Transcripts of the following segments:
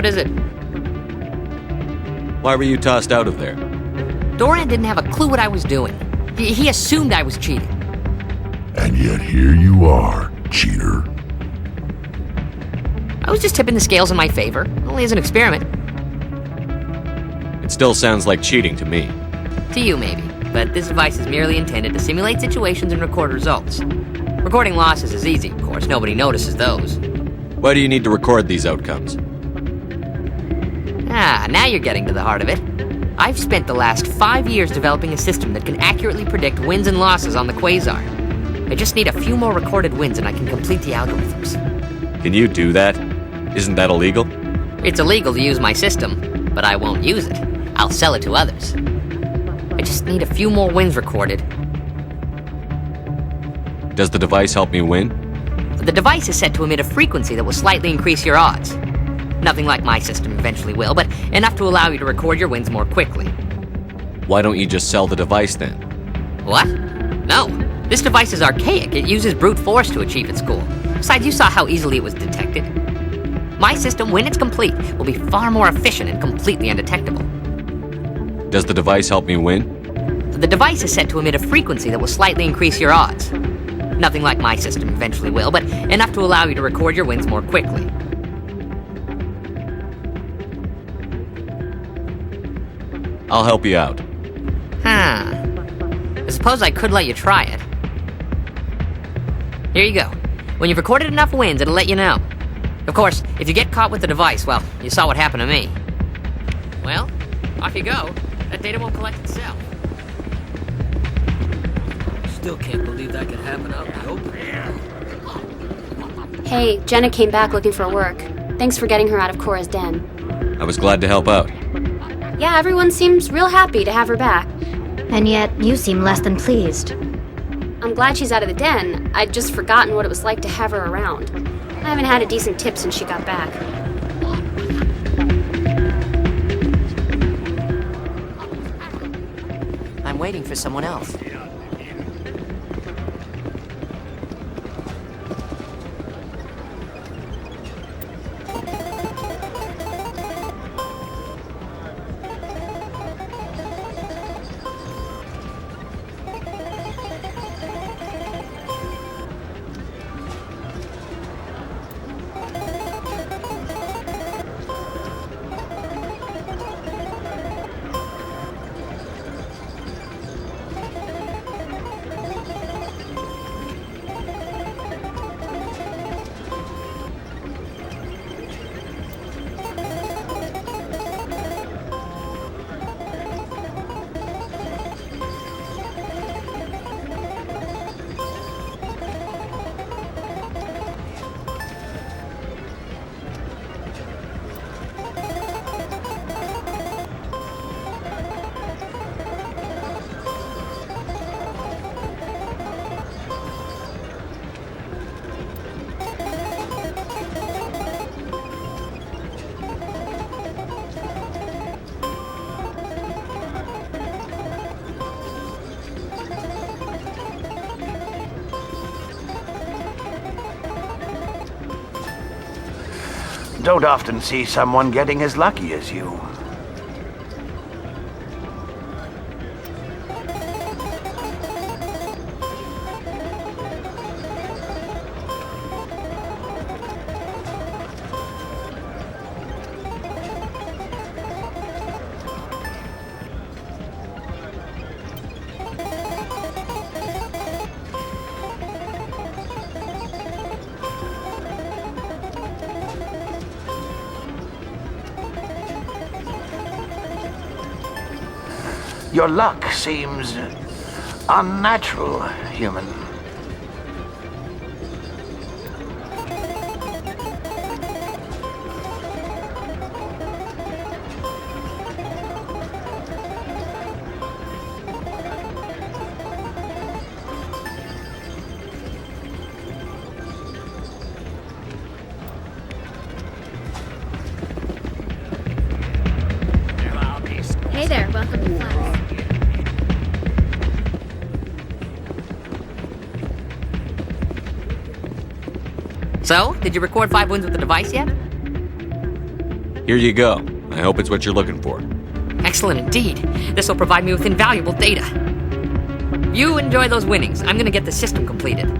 What is it? Why were you tossed out of there? Doran didn't have a clue what I was doing. He assumed I was cheating. And yet here you are, cheater. I was just tipping the scales in my favor, only as an experiment. It still sounds like cheating to me. To you, maybe, but this device is merely intended to simulate situations and record results. Recording losses is easy, of course. Nobody notices those. Why do you need to record these outcomes? Now you're getting to the heart of it. I've spent the last 5 years developing a system that can accurately predict wins and losses on the quasar. I just need a few more recorded wins and I can complete the algorithms. Can you do that? Isn't that illegal? It's illegal to use my system, but I won't use it. I'll sell it to others. I just need a few more wins recorded. Does the device help me win? The device is set to emit a frequency that will slightly increase your odds. Nothing like my system eventually will, but enough to allow you to record your wins more quickly. Why don't you just sell the device then? What? No. This device is archaic. It uses brute force to achieve its goal. Besides, you saw how easily it was detected. My system, when it's complete, will be far more efficient and completely undetectable. Does the device help me win? The device is set to emit a frequency that will slightly increase your odds. Nothing like my system eventually will, but enough to allow you to record your wins more quickly. I'll help you out. I suppose I could let you try it. Here you go. When you've recorded enough wins, it'll let you know. Of course, if you get caught with the device, well, you saw what happened to me. Well, off you go. That data won't collect itself. Still can't believe that could happen out in the open. Hey, Jenna came back looking for work. Thanks for getting her out of Cora's den. I was glad to help out. Yeah, everyone seems real happy to have her back. And yet, you seem less than pleased. I'm glad she's out of the den. I'd just forgotten what it was like to have her around. I haven't had a decent tip since she got back. I'm waiting for someone else. Don't often see someone getting as lucky as you. Your luck seems unnatural, human. Hey there, welcome to class. So, did you record 5 wins with the device yet? Here you go. I hope it's what you're looking for. Excellent indeed. This will provide me with invaluable data. You enjoy those winnings. I'm gonna get the system completed.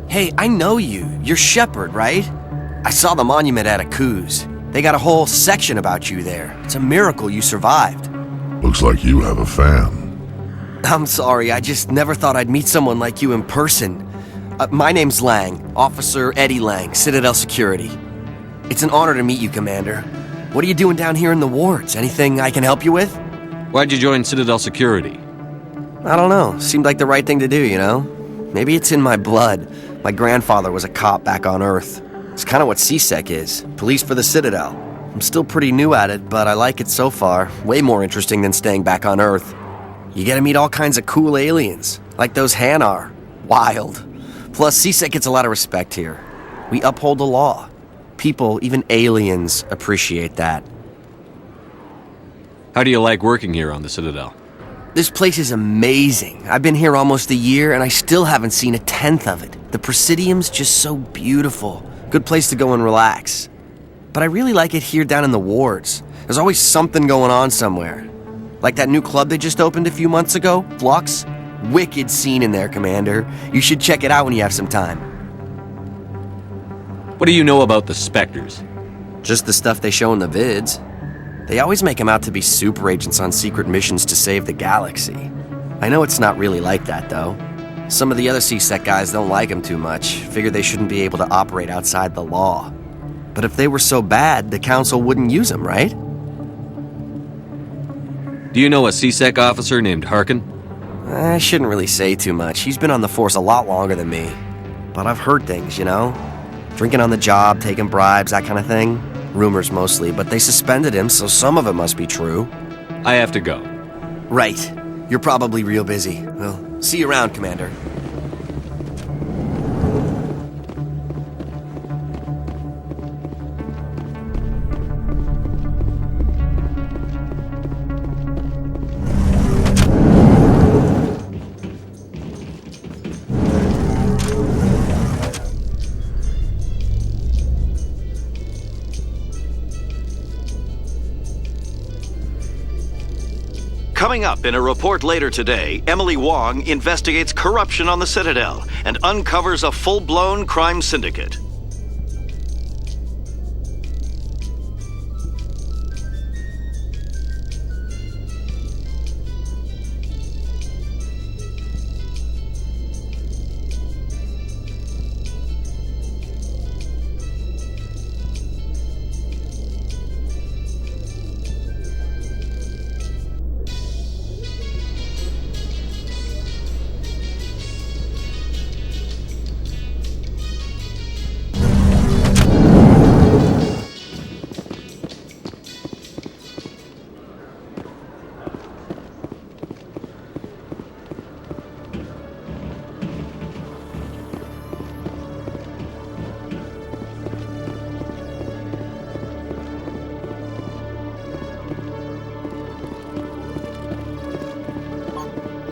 Hey, I know you. You're Shepard, right? I saw the monument at Aku's. They got a whole section about you there. It's a miracle you survived. Looks like you have a fan. I'm sorry, I just never thought I'd meet someone like you in person. My name's Lang, Officer Eddie Lang, Citadel Security. It's an honor to meet you, Commander. What are you doing down here in the wards? Anything I can help you with? Why'd you join Citadel Security? I don't know. Seemed like the right thing to do, you know? Maybe it's in my blood. My grandfather was a cop back on Earth. It's kind of what CSEC is. Police for the Citadel. I'm still pretty new at it, but I like it so far. Way more interesting than staying back on Earth. You get to meet all kinds of cool aliens, like those Hanar. Wild. Plus, CSEC gets a lot of respect here. We uphold the law. People, even aliens, appreciate that. How do you like working here on the Citadel? This place is amazing. I've been here almost a year, and I still haven't seen a tenth of it. The Presidium's just so beautiful. Good place to go and relax. But I really like it here down in the wards. There's always something going on somewhere. Like that new club they just opened a few months ago, Flux. Wicked scene in there, Commander. You should check it out when you have some time. What do you know about the Spectres? Just the stuff they show in the vids. They always make them out to be super agents on secret missions to save the galaxy. I know it's not really like that, though. Some of the other CSEC guys don't like them too much, figure they shouldn't be able to operate outside the law. But if they were so bad, the Council wouldn't use them, right? Do you know a CSEC officer named Harkin? I shouldn't really say too much. He's been on the force a lot longer than me. But I've heard things, you know? Drinking on the job, taking bribes, that kind of thing. Rumors mostly, but they suspended him, so some of it must be true. I have to go. Right. You're probably real busy. Well, see you around, Commander. Coming up in a report later today, Emily Wong investigates corruption on the Citadel and uncovers a full-blown crime syndicate.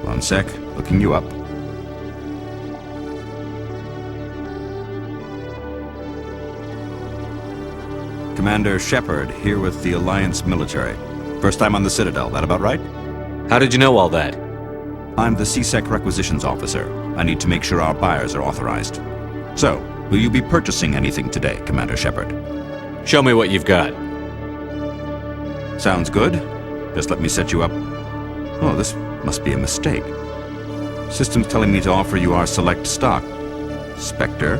One sec, looking you up. Commander Shepard, here with the Alliance military. First time on the Citadel, that about right? How did you know all that? I'm the CSEC requisitions officer. I need to make sure our buyers are authorized. So, will you be purchasing anything today, Commander Shepard? Show me what you've got. Sounds good. Just let me set you up. Oh, this must be a mistake. System's telling me to offer you our select stock. Spectre?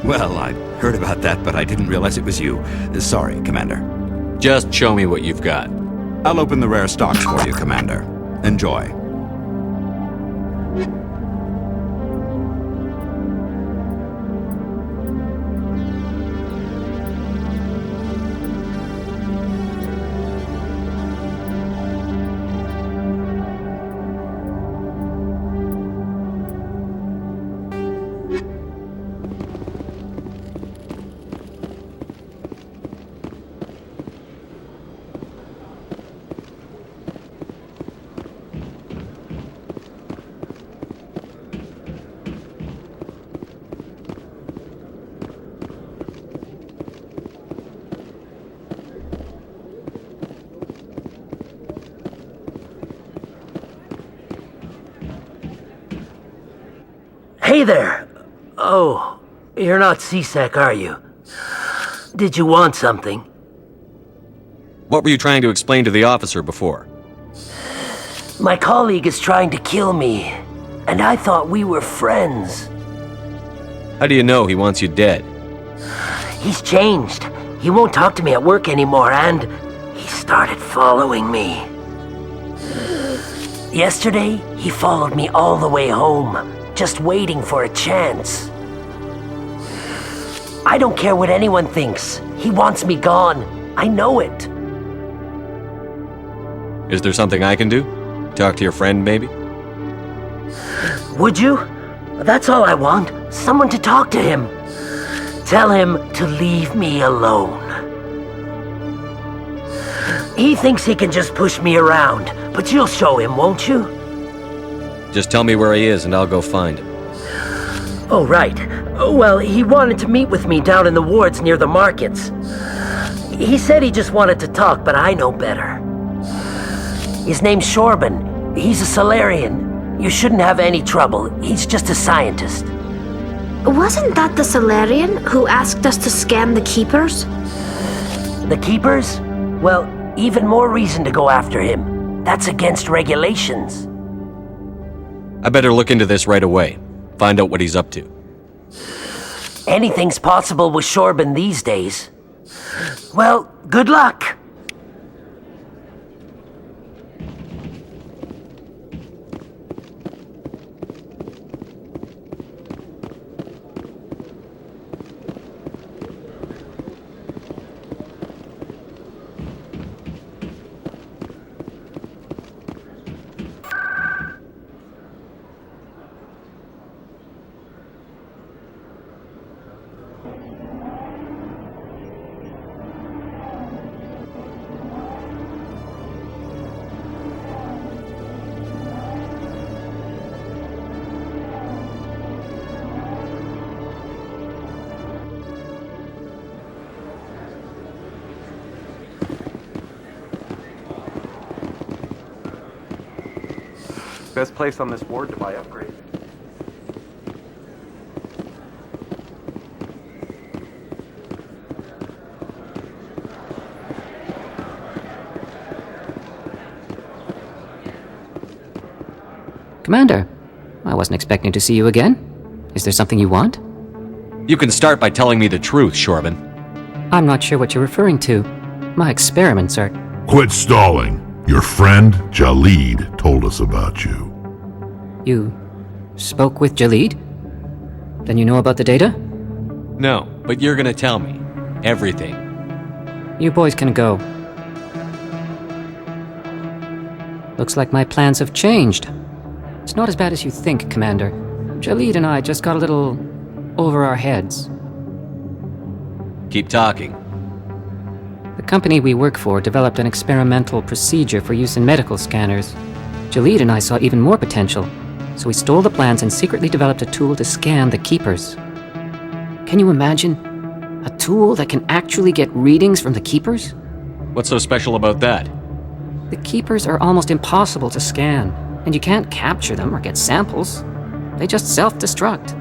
Well, I heard about that, but I didn't realize it was you. Sorry, Commander. Just show me what you've got. I'll open the rare stocks for you, Commander. Enjoy. Hey there! Oh, you're not C-Sec, are you? Did you want something? What were you trying to explain to the officer before? My colleague is trying to kill me, and I thought we were friends. How do you know he wants you dead? He's changed. He won't talk to me at work anymore, and he started following me. Yesterday, he followed me all the way home, just waiting for a chance. I don't care what anyone thinks. He wants me gone. I know it. Is there something I can do? Talk to your friend, maybe? Would you? That's all I want. Someone to talk to him. Tell him to leave me alone. He thinks he can just push me around, but you'll show him, won't you? Just tell me where he is and I'll go find him. Oh, right. Well, he wanted to meet with me down in the wards near the markets. He said he just wanted to talk, but I know better. His name's Shorban. He's a salarian. You shouldn't have any trouble. He's just a scientist. Wasn't that the salarian who asked us to scan the keepers? The keepers? Well, even more reason to go after him. That's against regulations. I better look into this right away. Find out what he's up to. Anything's possible with Shorban these days. Well, good luck. Best place on this ward to buy upgrades. Commander, I wasn't expecting to see you again. Is there something you want? You can start by telling me the truth, Shorban. I'm not sure what you're referring to. My experiments are... Quit stalling. Your friend, Jalid, told us about you. You spoke with Jalid? Then you know about the data? No, but you're gonna tell me. Everything. You boys can go. Looks like my plans have changed. It's not as bad as you think, Commander. Jalid and I just got a little over our heads. Keep talking. The company we work for developed an experimental procedure for use in medical scanners. Jalid and I saw even more potential, so we stole the plans and secretly developed a tool to scan the keepers. Can you imagine? A tool that can actually get readings from the keepers? What's so special about that? The keepers are almost impossible to scan, and you can't capture them or get samples. They just self-destruct.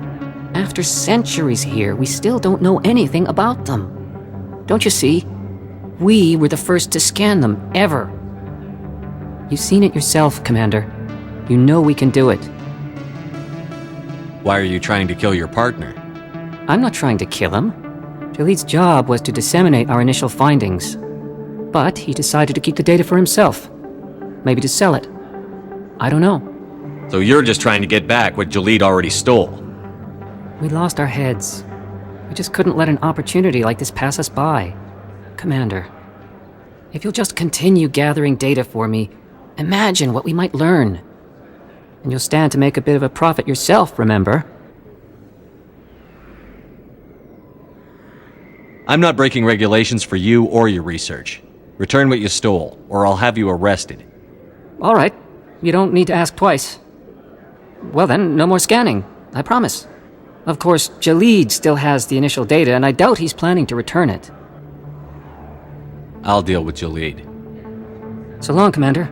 After centuries here, we still don't know anything about them. Don't you see? We were the first to scan them, ever. You've seen it yourself, Commander. You know we can do it. Why are you trying to kill your partner? I'm not trying to kill him. Jalid's job was to disseminate our initial findings. But he decided to keep the data for himself. Maybe to sell it. I don't know. So you're just trying to get back what Jalid already stole. We lost our heads. We just couldn't let an opportunity like this pass us by. Commander, if you'll just continue gathering data for me, imagine what we might learn. And you'll stand to make a bit of a profit yourself, remember? I'm not breaking regulations for you or your research. Return what you stole, or I'll have you arrested. All right. You don't need to ask twice. Well then, no more scanning. I promise. Of course, Jalid still has the initial data, and I doubt he's planning to return it. I'll deal with Jalid. So long, Commander.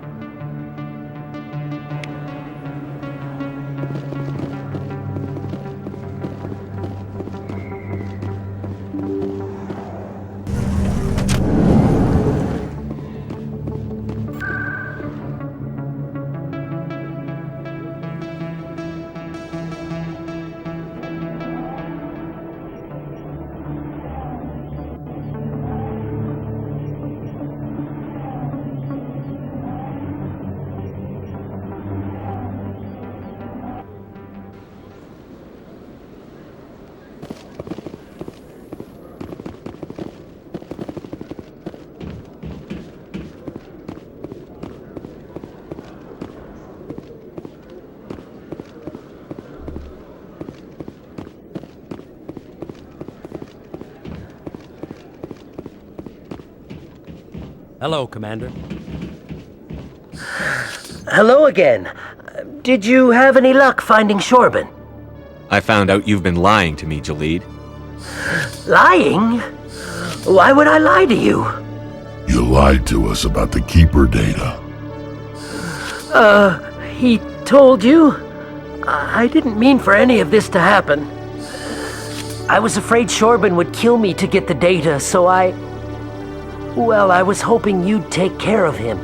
Hello, Commander. Hello again. Did you have any luck finding Shorban? I found out you've been lying to me, Jalid. Lying? Why would I lie to you? You lied to us about the Keeper data. He told you? I didn't mean for any of this to happen. I was afraid Shorban would kill me to get the data, so I was hoping you'd take care of him.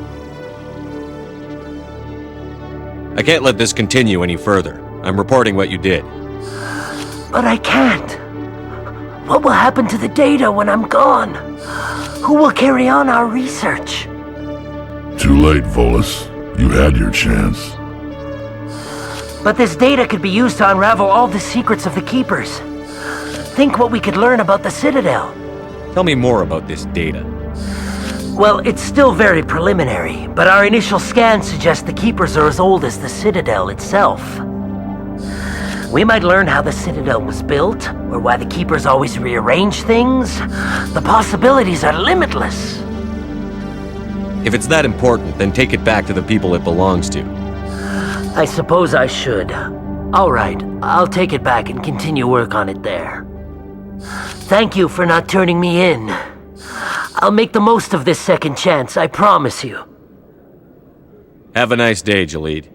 I can't let this continue any further. I'm reporting what you did. But I can't. What will happen to the data when I'm gone? Who will carry on our research? Too late, Volus. You had your chance. But this data could be used to unravel all the secrets of the Keepers. Think what we could learn about the Citadel. Tell me more about this data. Well, it's still very preliminary, but our initial scans suggest the Keepers are as old as the Citadel itself. We might learn how the Citadel was built, or why the Keepers always rearrange things. The possibilities are limitless. If it's that important, then take it back to the people it belongs to. I suppose I should. All right, I'll take it back and continue work on it there. Thank you for not turning me in. I'll make the most of this second chance, I promise you. Have a nice day, Jalid.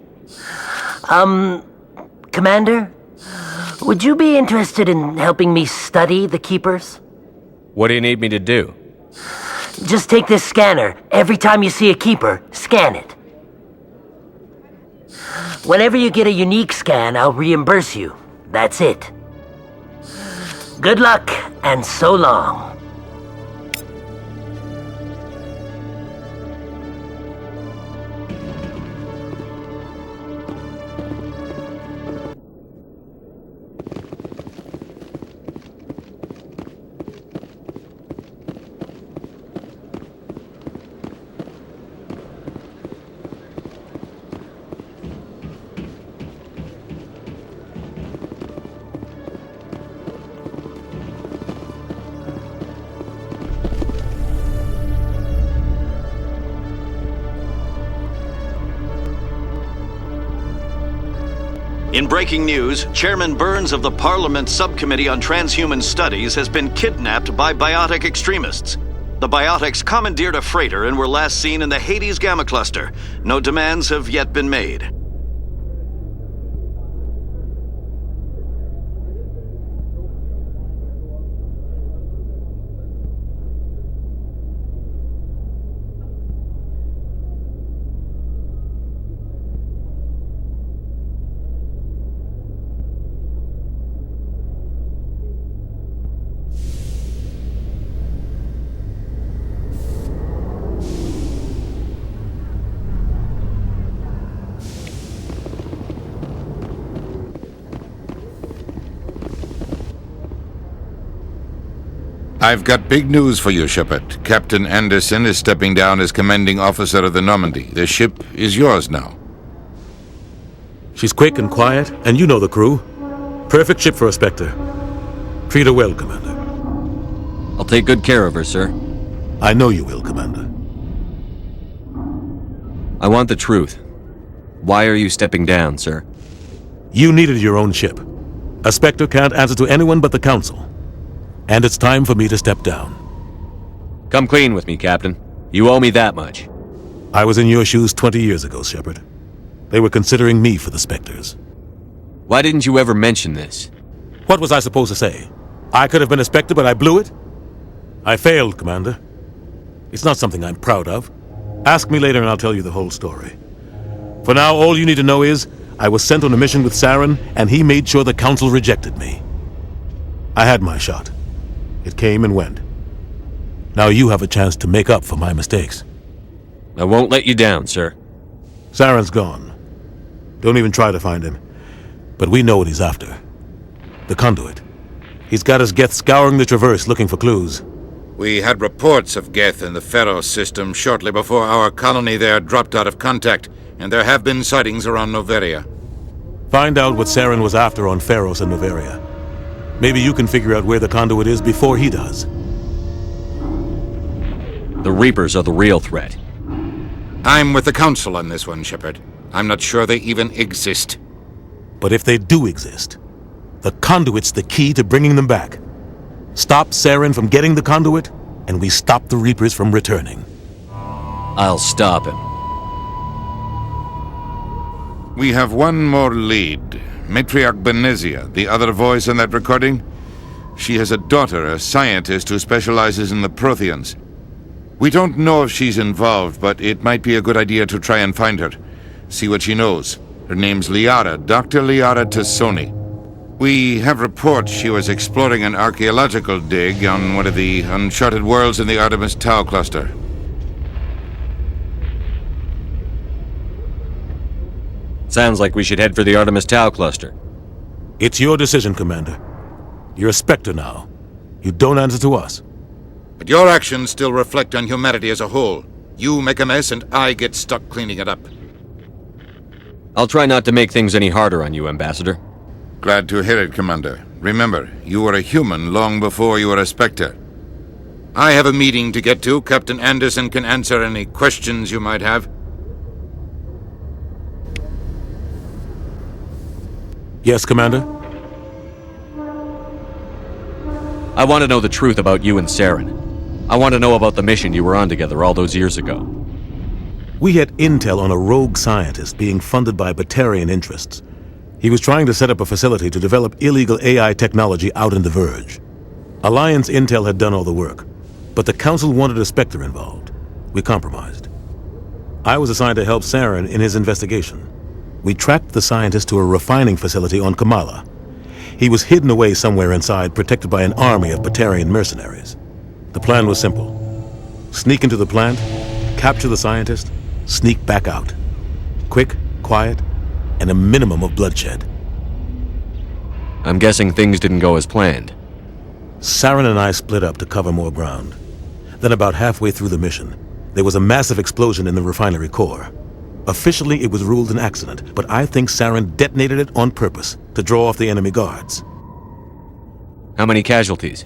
Commander? Would you be interested in helping me study the Keepers? What do you need me to do? Just take this scanner. Every time you see a Keeper, scan it. Whenever you get a unique scan, I'll reimburse you. That's it. Good luck, and so long. In breaking news, Chairman Burns of the Parliament Subcommittee on Transhuman Studies has been kidnapped by biotic extremists. The biotics commandeered a freighter and were last seen in the Hades Gamma Cluster. No demands have yet been made. I've got big news for you, Shepard. Captain Anderson is stepping down as commanding officer of the Normandy. The ship is yours now. She's quick and quiet, and you know the crew. Perfect ship for a Spectre. Treat her well, Commander. I'll take good care of her, sir. I know you will, Commander. I want the truth. Why are you stepping down, sir? You needed your own ship. A Spectre can't answer to anyone but the Council. And it's time for me to step down. Come clean with me, Captain. You owe me that much. I was in your shoes 20 years ago, Shepard. They were considering me for the Spectres. Why didn't you ever mention this? What was I supposed to say? I could have been a Spectre, but I blew it? I failed, Commander. It's not something I'm proud of. Ask me later and I'll tell you the whole story. For now, all you need to know is, I was sent on a mission with Saren, and he made sure the Council rejected me. I had my shot. It came and went. Now you have a chance to make up for my mistakes. I won't let you down, sir. Saren's gone. Don't even try to find him. But we know what he's after. The conduit. He's got his Geth scouring the Traverse looking for clues. We had reports of Geth in the Pharos system shortly before our colony there dropped out of contact, and there have been sightings around Noveria. Find out what Saren was after on Pharos and Noveria. Maybe you can figure out where the conduit is before he does. The Reapers are the real threat. I'm with the Council on this one, Shepard. I'm not sure they even exist. But if they do exist, the conduit's the key to bringing them back. Stop Saren from getting the conduit, and we stop the Reapers from returning. I'll stop him. We have one more lead. Matriarch Benezia, the other voice in that recording. She has a daughter, a scientist who specializes in the Protheans. We don't know if she's involved, but it might be a good idea to try and find her. See what she knows. Her name's Liara, Dr. Liara Tassoni. We have reports she was exploring an archaeological dig on one of the uncharted worlds in the Artemis Tau cluster. Sounds like we should head for the Artemis Tau cluster. It's your decision, Commander. You're a Spectre now. You don't answer to us. But your actions still reflect on humanity as a whole. You make a mess and I get stuck cleaning it up. I'll try not to make things any harder on you, Ambassador. Glad to hear it, Commander. Remember, you were a human long before you were a Spectre. I have a meeting to get to. Captain Anderson can answer any questions you might have. Yes, Commander? I want to know the truth about you and Saren. I want to know about the mission you were on together all those years ago. We had intel on a rogue scientist being funded by Batarian interests. He was trying to set up a facility to develop illegal AI technology out in the Verge. Alliance intel had done all the work, but the Council wanted a Spectre involved. We compromised. I was assigned to help Saren in his investigation. We tracked the scientist to a refining facility on Kamala. He was hidden away somewhere inside, protected by an army of Batarian mercenaries. The plan was simple. Sneak into the plant, capture the scientist, sneak back out. Quick, quiet, and a minimum of bloodshed. I'm guessing things didn't go as planned. Saren and I split up to cover more ground. Then about halfway through the mission, there was a massive explosion in the refinery core. Officially, it was ruled an accident, but I think Saren detonated it on purpose to draw off the enemy guards. How many casualties?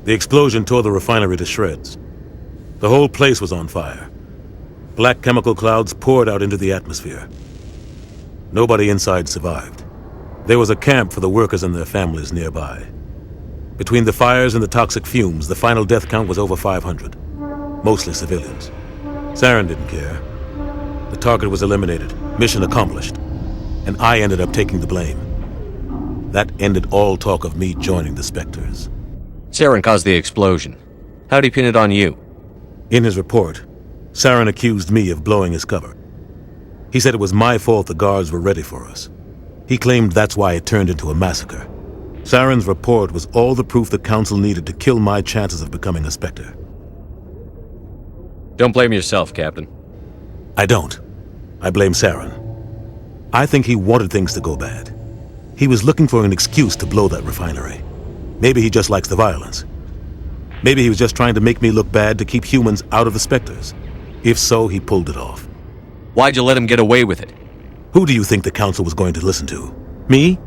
The explosion tore the refinery to shreds. The whole place was on fire. Black chemical clouds poured out into the atmosphere. Nobody inside survived. There was a camp for the workers and their families nearby. Between the fires and the toxic fumes, the final death count was over 500. Mostly civilians. Saren didn't care. The target was eliminated, mission accomplished, and I ended up taking the blame. That ended all talk of me joining the Spectres. Saren caused the explosion. How'd he pin it on you? In his report, Saren accused me of blowing his cover. He said it was my fault the guards were ready for us. He claimed that's why it turned into a massacre. Saren's report was all the proof the Council needed to kill my chances of becoming a Spectre. Don't blame yourself, Captain. I don't. I blame Saren. I think he wanted things to go bad. He was looking for an excuse to blow that refinery. Maybe he just likes the violence. Maybe he was just trying to make me look bad to keep humans out of the Spectres. If so, he pulled it off. Why'd you let him get away with it? Who do you think the Council was going to listen to? Me?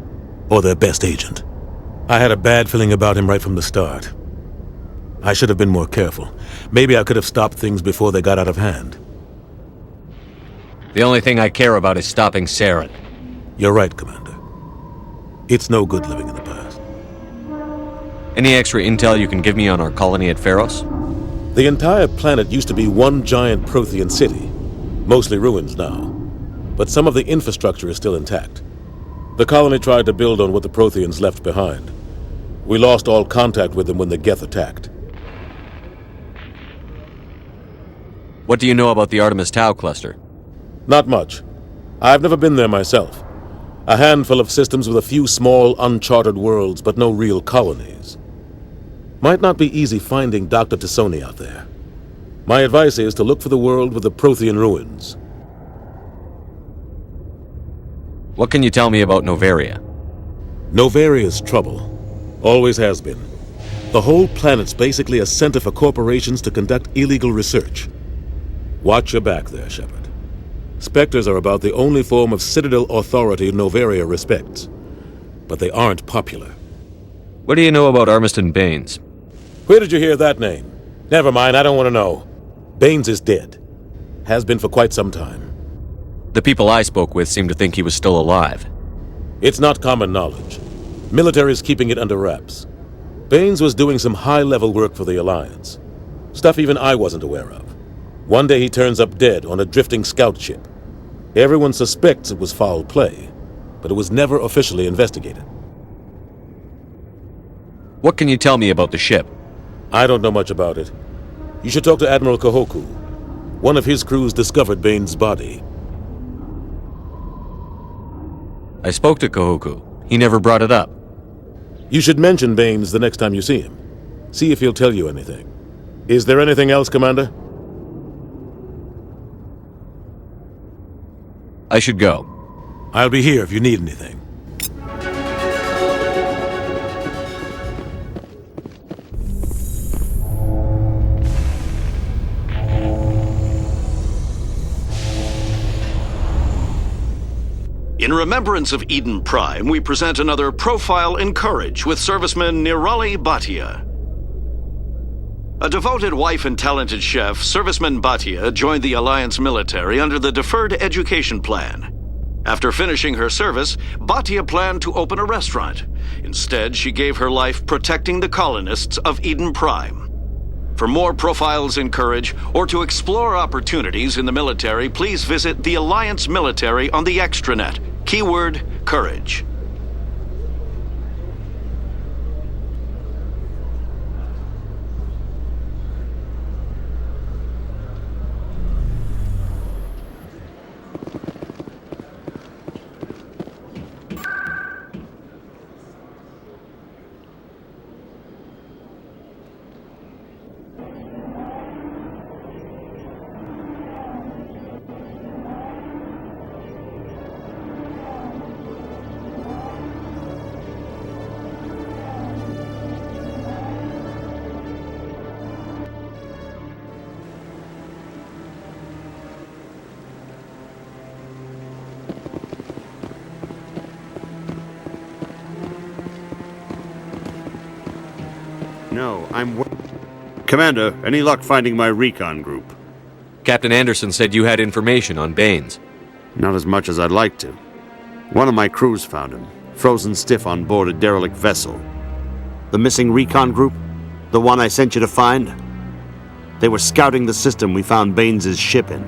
Or their best agent? I had a bad feeling about him right from the start. I should have been more careful. Maybe I could have stopped things before they got out of hand. The only thing I care about is stopping Saren. You're right, Commander. It's no good living in the past. Any extra intel you can give me on our colony at Pharos? The entire planet used to be one giant Prothean city. Mostly ruins now. But some of the infrastructure is still intact. The colony tried to build on what the Protheans left behind. We lost all contact with them when the Geth attacked. What do you know about the Artemis Tau cluster? Not much. I've never been there myself. A handful of systems with a few small, uncharted worlds, but no real colonies. Might not be easy finding Dr. Tassoni out there. My advice is to look for the world with the Prothean ruins. What can you tell me about Novaria? Novaria's trouble. Always has been. The whole planet's basically a center for corporations to conduct illegal research. Watch your back there, Shepard. Spectres are about the only form of Citadel authority Novaria respects. But they aren't popular. What do you know about Armiston Baines? Where did you hear that name? Never mind, I don't want to know. Baines is dead. Has been for quite some time. The people I spoke with seemed to think he was still alive. It's not common knowledge. Military's keeping it under wraps. Baines was doing some high-level work for the Alliance. Stuff even I wasn't aware of. One day he turns up dead on a drifting scout ship. Everyone suspects it was foul play, but it was never officially investigated. What can you tell me about the ship? I don't know much about it. You should talk to Admiral Kahoku. One of his crews discovered Baines' body. I spoke to Kahoku. He never brought it up. You should mention Baines the next time you see him. See if he'll tell you anything. Is there anything else, Commander? I should go. I'll be here if you need anything. In remembrance of Eden Prime, we present another Profile in Courage with serviceman Nirali Bhatia. A devoted wife and talented chef, serviceman Bhatia joined the Alliance military under the Deferred Education Plan. After finishing her service, Bhatia planned to open a restaurant. Instead, she gave her life protecting the colonists of Eden Prime. For more Profiles in Courage, or to explore opportunities in the military, please visit the Alliance Military on the extranet. Keyword, Courage. No, Commander, any luck finding my recon group? Captain Anderson said you had information on Baines. Not as much as I'd like to. One of my crews found him, frozen stiff on board a derelict vessel. The missing recon group? The one I sent you to find? They were scouting the system we found Baines' ship in.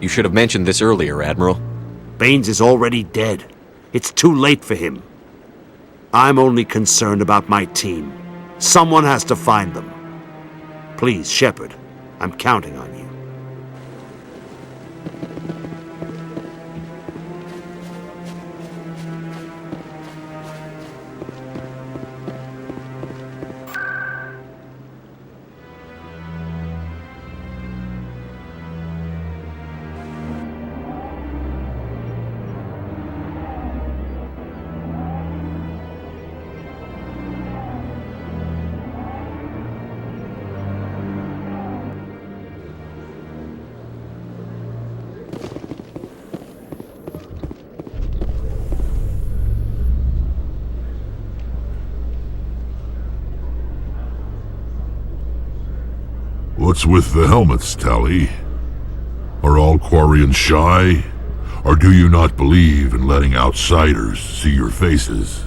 You should have mentioned this earlier, Admiral. Baines is already dead. It's too late for him. I'm only concerned about my team. Someone has to find them. Please, Shepard, I'm counting on you. What's with the helmets, Tally? Are all Quarians shy? Or do you not believe in letting outsiders see your faces?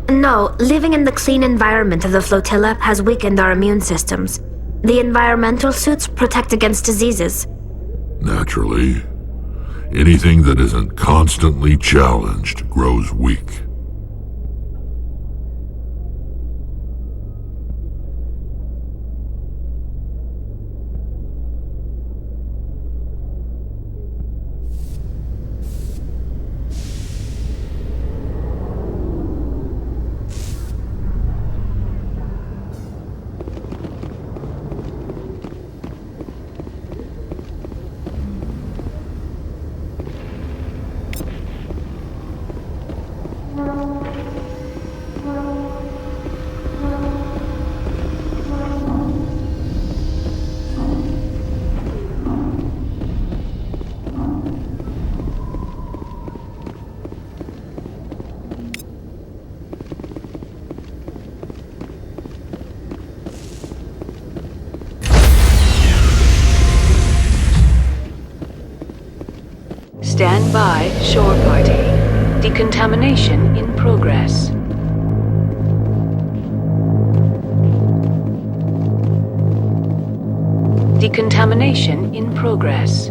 No, living in the clean environment of the flotilla has weakened our immune systems. The environmental suits protect against diseases. Naturally. Anything that isn't constantly challenged grows weak. Stand by, shore party. Decontamination in progress. Decontamination in progress.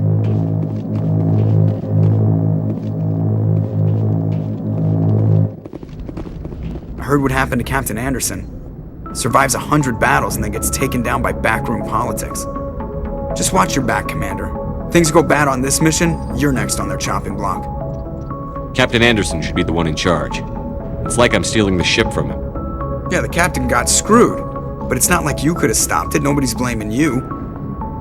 I heard what happened to Captain Anderson. Survives 100 battles and then gets taken down by backroom politics. Just watch your back, Commander. Things go bad on this mission, you're next on their chopping block. Captain Anderson should be the one in charge. It's like I'm stealing the ship from him. Yeah, the captain got screwed, but it's not like you could have stopped it. Nobody's blaming you.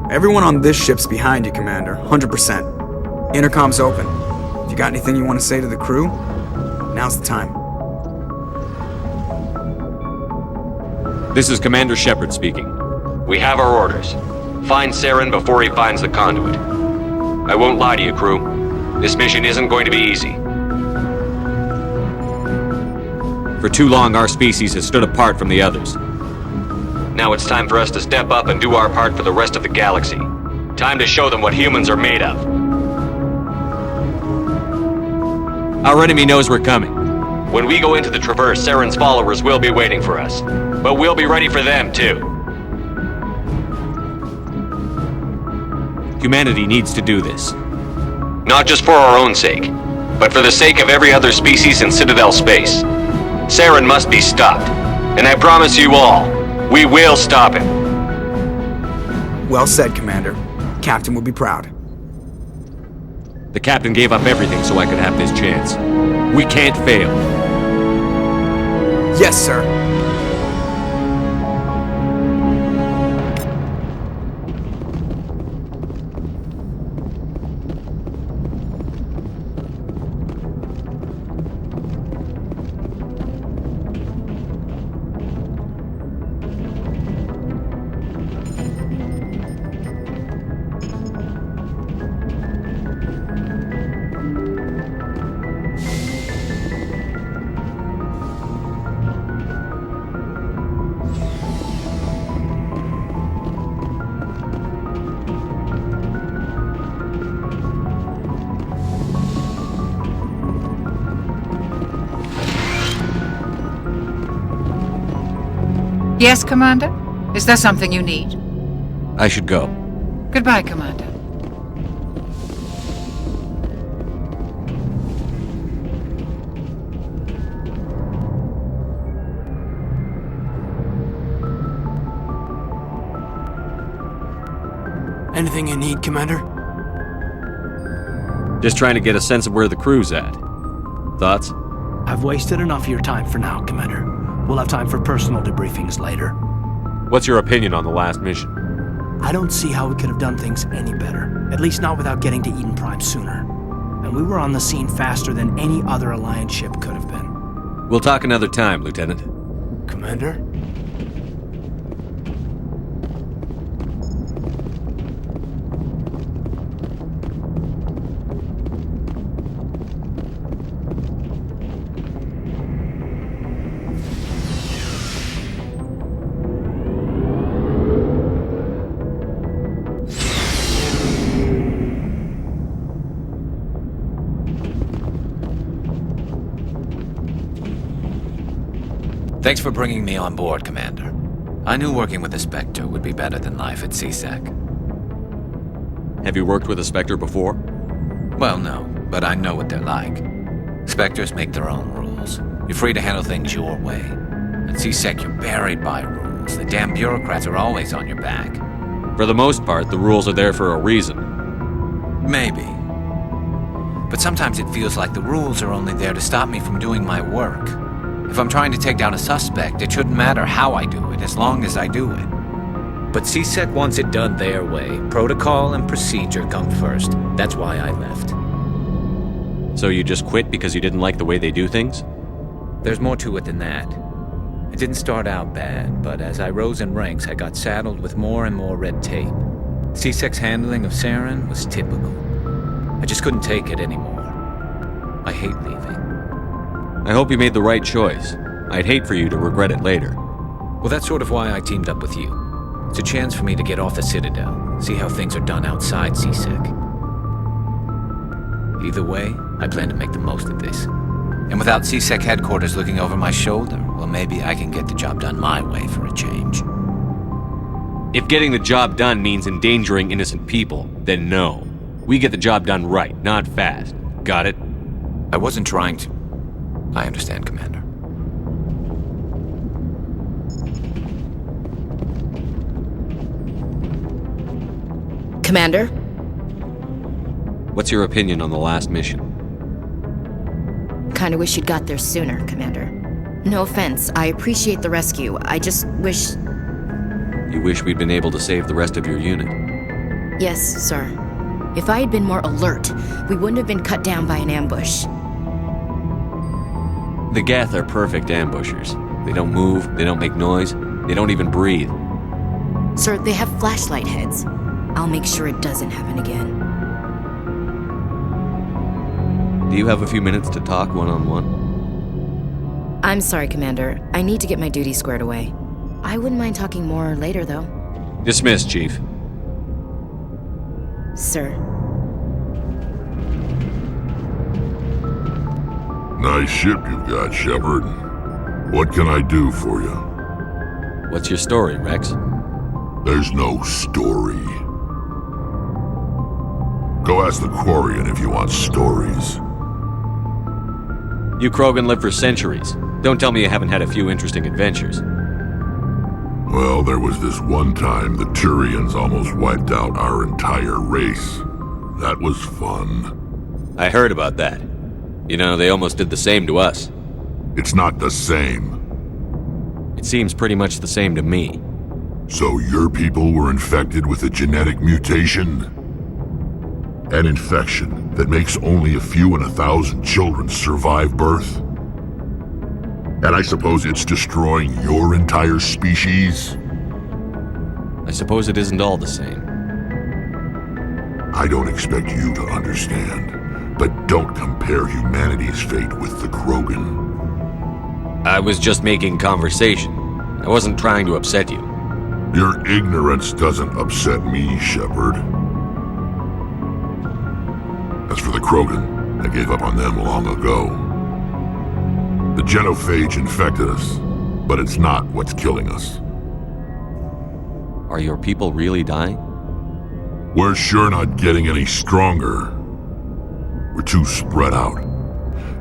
Everyone on this ship's behind you, Commander. 100%. Intercom's open. If you got anything you want to say to the crew, now's the time. This is Commander Shepard speaking. We have our orders. Find Saren before he finds the conduit. I won't lie to you, crew. This mission isn't going to be easy. For too long, our species has stood apart from the others. Now it's time for us to step up and do our part for the rest of the galaxy. Time to show them what humans are made of. Our enemy knows we're coming. When we go into the Traverse, Saren's followers will be waiting for us. But we'll be ready for them, too. Humanity needs to do this. Not just for our own sake, but for the sake of every other species in Citadel space. Saren must be stopped. And I promise you all, we will stop him. Well said, Commander. Captain will be proud. The captain gave up everything so I could have this chance. We can't fail. Yes, sir. Yes, Commander? Is there something you need? I should go. Goodbye, Commander. Anything you need, Commander? Just trying to get a sense of where the crew's at. Thoughts? I've wasted enough of your time for now, Commander. We'll have time for personal debriefings later. What's your opinion on the last mission? I don't see how we could have done things any better. At least not without getting to Eden Prime sooner. And we were on the scene faster than any other Alliance ship could have been. We'll talk another time, Lieutenant. Commander? Thanks for bringing me on board, Commander. I knew working with a Spectre would be better than life at CSEC. Have you worked with a Spectre before? Well, no, but I know what they're like. Spectres make their own rules. You're free to handle things your way. At CSEC, you're buried by rules. The damn bureaucrats are always on your back. For the most part, the rules are there for a reason. Maybe. But sometimes it feels like the rules are only there to stop me from doing my work. If I'm trying to take down a suspect, it shouldn't matter how I do it, as long as I do it. But CSEC wants it done their way. Protocol and procedure come first. That's why I left. So you just quit because you didn't like the way they do things? There's more to it than that. It didn't start out bad, but as I rose in ranks, I got saddled with more and more red tape. CSEC's handling of Saren was typical. I just couldn't take it anymore. I hate leaving. I hope you made the right choice. I'd hate for you to regret it later. Well, that's sort of why I teamed up with you. It's a chance for me to get off the Citadel, see how things are done outside CSEC. Either way, I plan to make the most of this. And without CSEC headquarters looking over my shoulder, well, maybe I can get the job done my way for a change. If getting the job done means endangering innocent people, then no. We get the job done right, not fast. Got it? I wasn't trying to. I understand, Commander. Commander? What's your opinion on the last mission? Kinda wish you'd got there sooner, Commander. No offense, I appreciate the rescue. I just wish... You wish we'd been able to save the rest of your unit? Yes, sir. If I had been more alert, we wouldn't have been cut down by an ambush. The Geth are perfect ambushers. They don't move, they don't make noise, they don't even breathe. Sir, they have flashlight heads. I'll make sure it doesn't happen again. Do you have a few minutes to talk one-on-one? I'm sorry, Commander. I need to get my duty squared away. I wouldn't mind talking more later, though. Dismissed, Chief. Sir. Nice ship you've got, Shepard. What can I do for you? What's your story, Rex? There's no story. Go ask the Quarian if you want stories. You Krogan live for centuries. Don't tell me you haven't had a few interesting adventures. Well, there was this one time the Turians almost wiped out our entire race. That was fun. I heard about that. You know, they almost did the same to us. It's not the same. It seems pretty much the same to me. So your people were infected with a genetic mutation? An infection that makes only a few in 1,000 children survive birth? And I suppose it's destroying your entire species? I suppose it isn't all the same. I don't expect you to understand, but don't compare humanity's fate with the Krogan. I was just making conversation. I wasn't trying to upset you. Your ignorance doesn't upset me, Shepard. As for the Krogan, I gave up on them long ago. The genophage infected us, but it's not what's killing us. Are your people really dying? We're sure not getting any stronger. We're too spread out.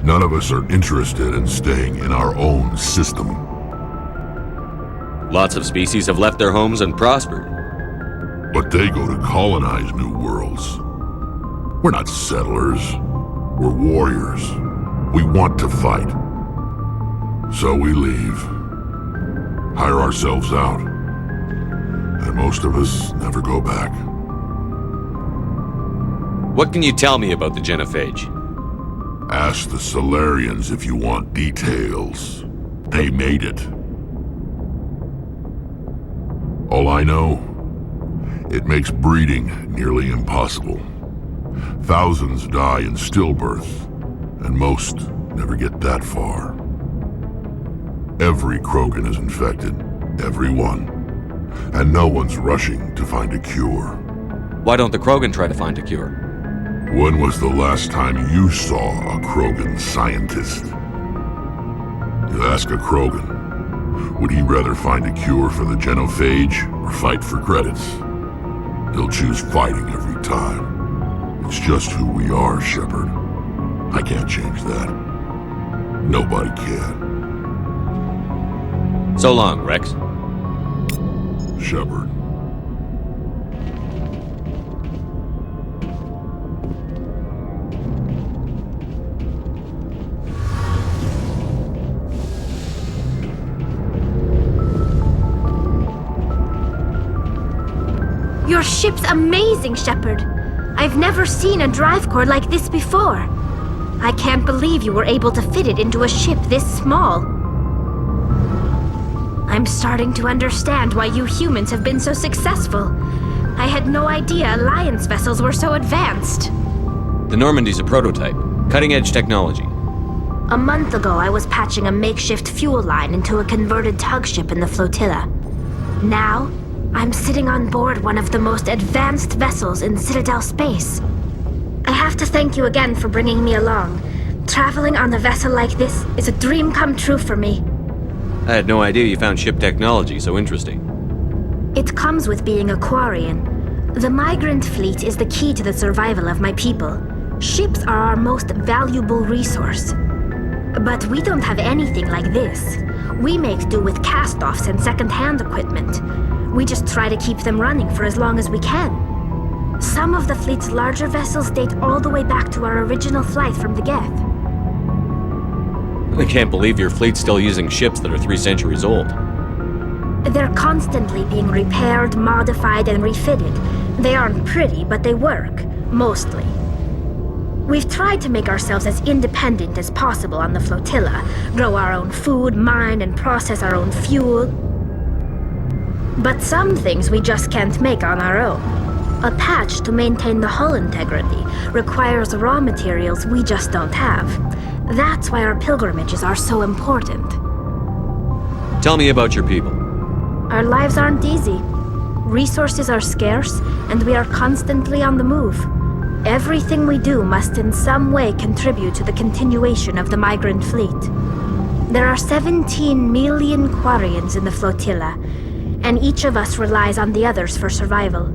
None of us are interested in staying in our own system. Lots of species have left their homes and prospered. But they go to colonize new worlds. We're not settlers. We're warriors. We want to fight. So we leave. Hire ourselves out. And most of us never go back. What can you tell me about the genophage? Ask the Salarians if you want details. They made it. All I know, it makes breeding nearly impossible. Thousands die in stillbirth, and most never get that far. Every Krogan is infected, every one. And no one's rushing to find a cure. Why don't the Krogan try to find a cure? When was the last time you saw a Krogan scientist? You ask a Krogan, Would he rather find a cure for the genophage or fight for credits? He'll choose fighting every time. It's just who we are, Shepard. I can't change that. Nobody can. So long, Rex. Shepard. Your ship's amazing, Shepard. I've never seen a drive core like this before. I can't believe you were able to fit it into a ship this small. I'm starting to understand why you humans have been so successful. I had no idea Alliance vessels were so advanced. The Normandy's a prototype. Cutting-edge technology. A month ago, I was patching a makeshift fuel line into a converted tug ship in the flotilla. Now, I'm sitting on board one of the most advanced vessels in Citadel space. I have to thank you again for bringing me along. Traveling on a vessel like this is a dream come true for me. I had no idea you found ship technology so interesting. It comes with being a Quarian. The migrant fleet is the key to the survival of my people. Ships are our most valuable resource. But we don't have anything like this. We make do with cast-offs and second-hand equipment. We just try to keep them running for as long as we can. Some of the fleet's larger vessels date all the way back to our original flight from the Geth. I can't believe your fleet's still using ships that are 3 centuries old. They're constantly being repaired, modified, and refitted. They aren't pretty, but they work. Mostly. We've tried to make ourselves as independent as possible on the flotilla. Grow our own food, mine, and process our own fuel. But some things we just can't make on our own. A patch to maintain the hull integrity requires raw materials we just don't have. That's why our pilgrimages are so important. Tell me about your people. Our lives aren't easy. Resources are scarce, and we are constantly on the move. Everything we do must in some way contribute to the continuation of the migrant fleet. There are 17 million Quarians in the flotilla, and each of us relies on the others for survival.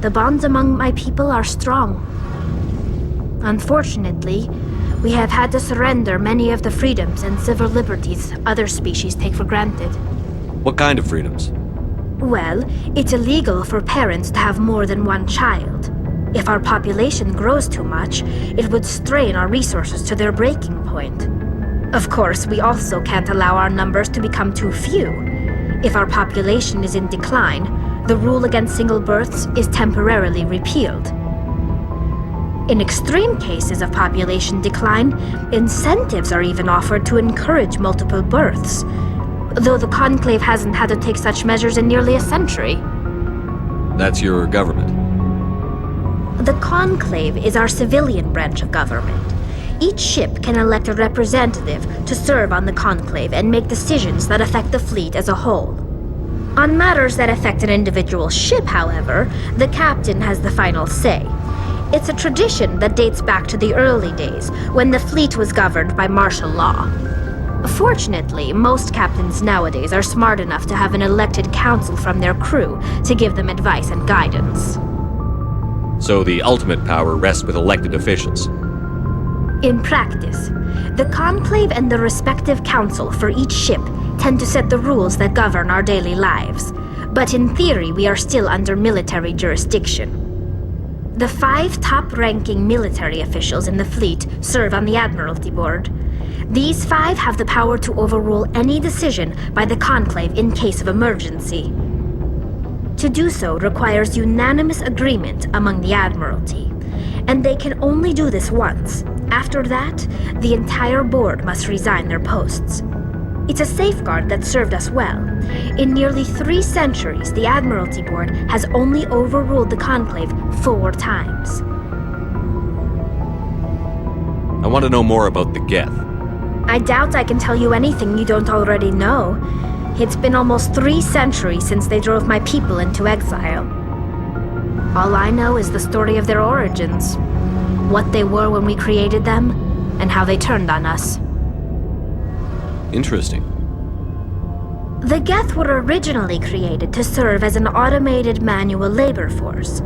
The bonds among my people are strong. Unfortunately, we have had to surrender many of the freedoms and civil liberties other species take for granted. What kind of freedoms? Well, it's illegal for parents to have more than one child. If our population grows too much, it would strain our resources to their breaking point. Of course, we also can't allow our numbers to become too few. If our population is in decline, the rule against single births is temporarily repealed. In extreme cases of population decline, incentives are even offered to encourage multiple births, though the Conclave hasn't had to take such measures in nearly a century. That's your government. The Conclave is our civilian branch of government. Each ship can elect a representative to serve on the Conclave and make decisions that affect the fleet as a whole. On matters that affect an individual ship, however, the captain has the final say. It's a tradition that dates back to the early days, when the fleet was governed by martial law. Fortunately, most captains nowadays are smart enough to have an elected council from their crew to give them advice and guidance. So the ultimate power rests with elected officials. In practice, the Conclave and the respective council for each ship tend to set the rules that govern our daily lives. But in theory, we are still under military jurisdiction. The 5 top-ranking military officials in the fleet serve on the Admiralty Board. These 5 have the power to overrule any decision by the Conclave in case of emergency. To do so requires unanimous agreement among the Admiralty, and they can only do this once. After that, the entire board must resign their posts. It's a safeguard that served us well. In nearly 3 centuries, the Admiralty Board has only overruled the Conclave 4 times. I want to know more about the Geth. I doubt I can tell you anything you don't already know. It's been almost 3 centuries since they drove my people into exile. All I know is the story of their origins, what they were when we created them, and how they turned on us. Interesting. The Geth were originally created to serve as an automated manual labor force.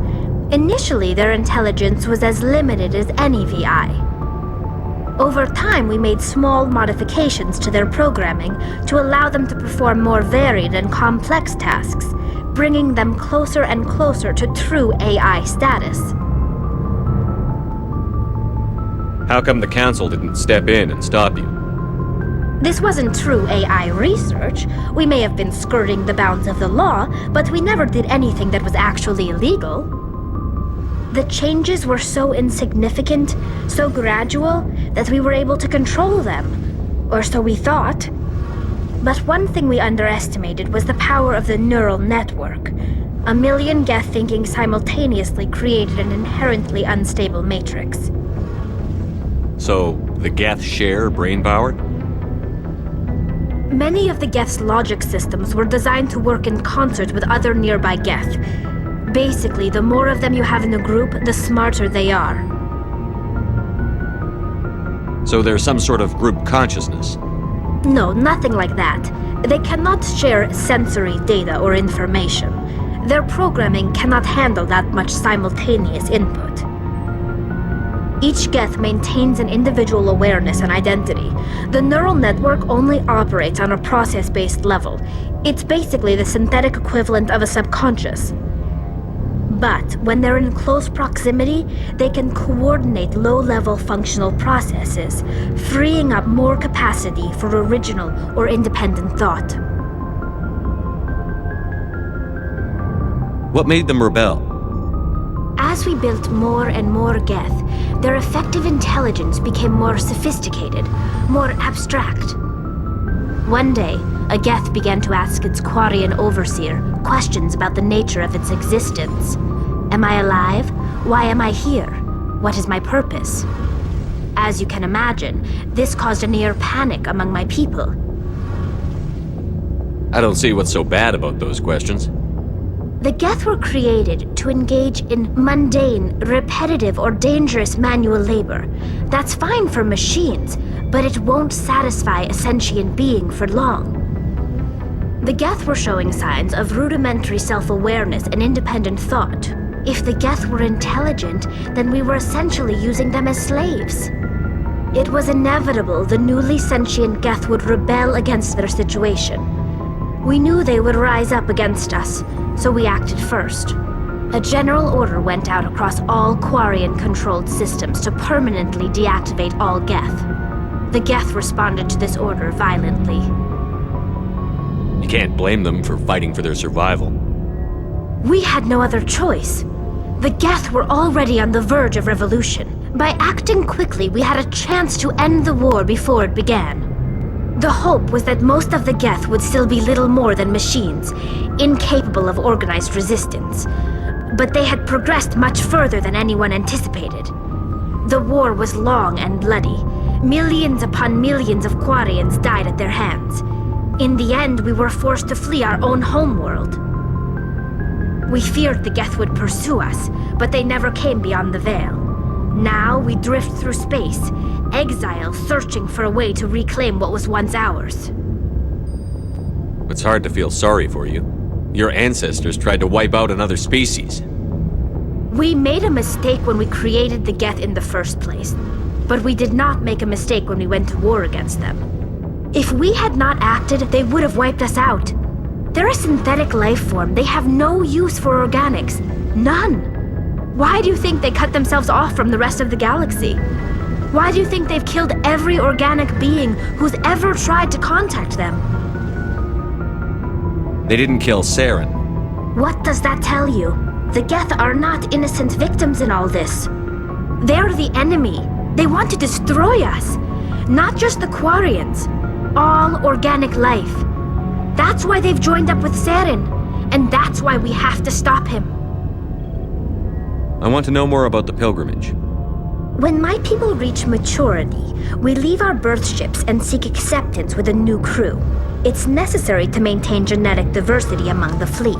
Initially, their intelligence was as limited as any VI. Over time, we made small modifications to their programming to allow them to perform more varied and complex tasks, bringing them closer and closer to true AI status. How come the Council didn't step in and stop you? This wasn't true AI research. We may have been skirting the bounds of the law, but we never did anything that was actually illegal. The changes were so insignificant, so gradual, that we were able to control them. Or so we thought. But one thing we underestimated was the power of the neural network. A million Geth thinking simultaneously created an inherently unstable matrix. So, the Geth share brain power? Many of the Geth's logic systems were designed to work in concert with other nearby Geth. Basically, the more of them you have in a group, the smarter they are. So there's some sort of group consciousness? No, nothing like that. They cannot share sensory data or information. Their programming cannot handle that much simultaneous input. Each Geth maintains an individual awareness and identity. The neural network only operates on a process-based level. It's basically the synthetic equivalent of a subconscious. But when they're in close proximity, they can coordinate low-level functional processes, freeing up more capacity for original or independent thought. What made them rebel? As we built more and more Geth, their effective intelligence became more sophisticated, more abstract. One day, a Geth began to ask its Quarian overseer questions about the nature of its existence. Am I alive? Why am I here? What is my purpose? As you can imagine, this caused a near panic among my people. I don't see what's so bad about those questions. The Geth were created to engage in mundane, repetitive, or dangerous manual labor. That's fine for machines, but it won't satisfy a sentient being for long. The Geth were showing signs of rudimentary self-awareness and independent thought. If the Geth were intelligent, then we were essentially using them as slaves. It was inevitable the newly sentient Geth would rebel against their situation. We knew they would rise up against us, so we acted first. A general order went out across all Quarian-controlled systems to permanently deactivate all Geth. The Geth responded to this order violently. You can't blame them for fighting for their survival. We had no other choice. The Geth were already on the verge of revolution. By acting quickly, we had a chance to end the war before it began. The hope was that most of the Geth would still be little more than machines, incapable of organized resistance. But they had progressed much further than anyone anticipated. The war was long and bloody. Millions upon millions of Quarians died at their hands. In the end, we were forced to flee our own homeworld. We feared the Geth would pursue us, but they never came beyond the Veil. Now we drift through space, exile searching for a way to reclaim what was once ours. It's hard to feel sorry for you. Your ancestors tried to wipe out another species. We made a mistake when we created the Geth in the first place, but we did not make a mistake when we went to war against them. If we had not acted, they would have wiped us out. They're a synthetic life form. They have no use for organics. None. Why do you think they cut themselves off from the rest of the galaxy? Why do you think they've killed every organic being who's ever tried to contact them? They didn't kill Saren. What does that tell you? The Geth are not innocent victims in all this. They're the enemy. They want to destroy us. Not just the Quarians. All organic life. That's why they've joined up with Saren. And that's why we have to stop him. I want to know more about the pilgrimage. When my people reach maturity, we leave our birth ships and seek acceptance with a new crew. It's necessary to maintain genetic diversity among the fleet.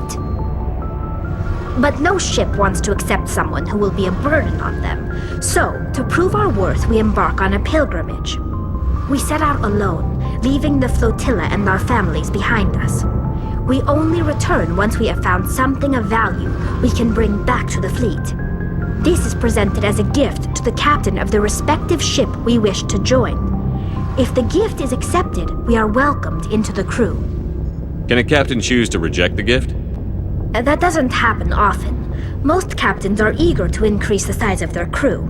But no ship wants to accept someone who will be a burden on them. So, to prove our worth, we embark on a pilgrimage. We set out alone, leaving the flotilla and our families behind us. We only return once we have found something of value we can bring back to the fleet. This is presented as a gift to the captain of the respective ship we wish to join. If the gift is accepted, we are welcomed into the crew. Can a captain choose to reject the gift? That doesn't happen often. Most captains are eager to increase the size of their crew.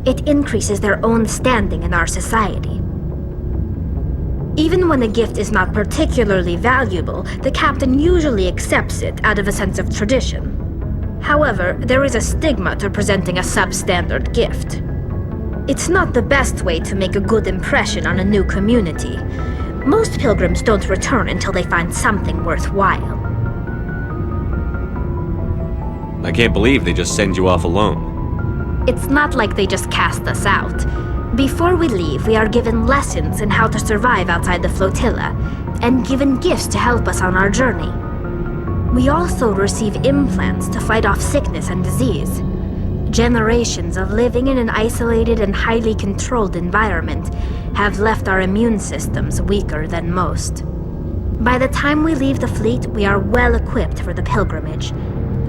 It increases their own standing in our society. Even when the gift is not particularly valuable, the captain usually accepts it out of a sense of tradition. However, there is a stigma to presenting a substandard gift. It's not the best way to make a good impression on a new community. Most pilgrims don't return until they find something worthwhile. I can't believe they just send you off alone. It's not like they just cast us out. Before we leave, we are given lessons in how to survive outside the flotilla, and given gifts to help us on our journey. We also receive implants to fight off sickness and disease. Generations of living in an isolated and highly controlled environment have left our immune systems weaker than most. By the time we leave the fleet, we are well equipped for the pilgrimage.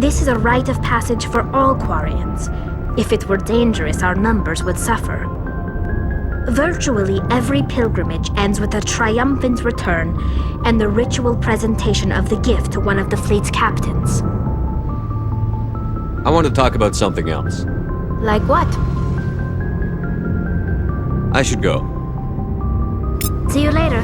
This is a rite of passage for all Quarians. If it were dangerous, our numbers would suffer. Virtually every pilgrimage ends with a triumphant return and the ritual presentation of the gift to one of the fleet's captains. I want to talk about something else. Like what? I should go. See you later.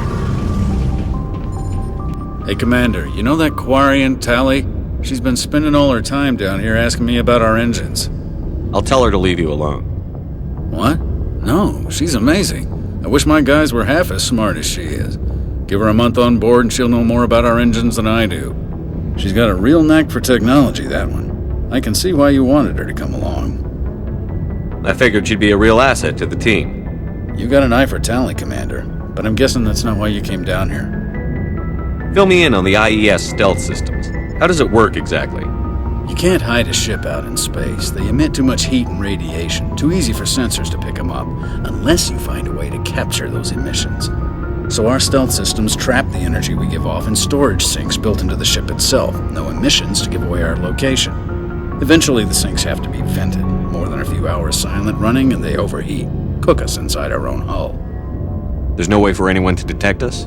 Hey, Commander, you know that Quarian, Tally? She's been spending all her time down here asking me about our engines. I'll tell her to leave you alone. What? No, she's amazing. I wish my guys were half as smart as she is. Give her a month on board and she'll know more about our engines than I do. She's got a real knack for technology, that one. I can see why you wanted her to come along. I figured she'd be a real asset to the team. You got an eye for Tally, Commander, but I'm guessing that's not why you came down here. Fill me in on the IES stealth systems. How does it work exactly? You can't hide a ship out in space. They emit too much heat and radiation. Too easy for sensors to pick them up, unless you find a way to capture those emissions. So our stealth systems trap the energy we give off in storage sinks built into the ship itself. No emissions to give away our location. Eventually the sinks have to be vented. More than a few hours silent running and they overheat. Cook us inside our own hull. There's no way for anyone to detect us?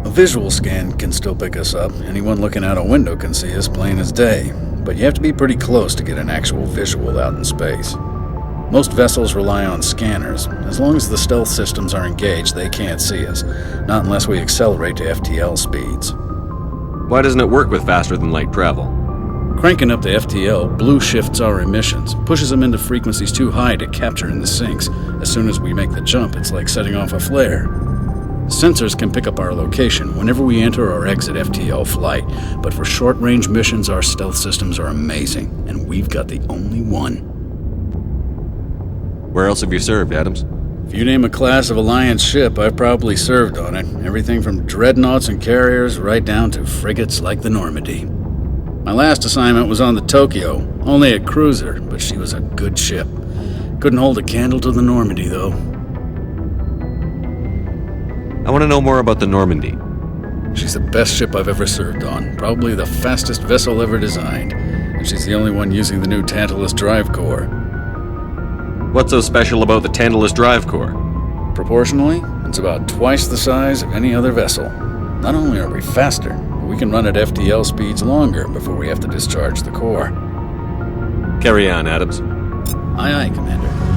A visual scan can still pick us up. Anyone looking out a window can see us plain as day. But you have to be pretty close to get an actual visual out in space. Most vessels rely on scanners. As long as the stealth systems are engaged, they can't see us. Not unless we accelerate to FTL speeds. Why doesn't it work with faster-than-light travel? Cranking up the FTL blue shifts our emissions, pushes them into frequencies too high to capture in the sinks. As soon as we make the jump, it's like setting off a flare. Sensors can pick up our location whenever we enter or exit FTL flight, but for short-range missions, our stealth systems are amazing, and we've got the only one. Where else have you served, Adams? If you name a class of Alliance ship, I've probably served on it. Everything from dreadnoughts and carriers right down to frigates like the Normandy. My last assignment was on the Tokyo, only a cruiser, but she was a good ship. Couldn't hold a candle to the Normandy, though. I want to know more about the Normandy. She's the best ship I've ever served on, probably the fastest vessel ever designed, and she's the only one using the new Tantalus drive core. What's so special about the Tantalus drive core? Proportionally, it's about twice the size of any other vessel. Not only are we faster, but we can run at FTL speeds longer before we have to discharge the core. Carry on, Adams. Aye, aye, Commander.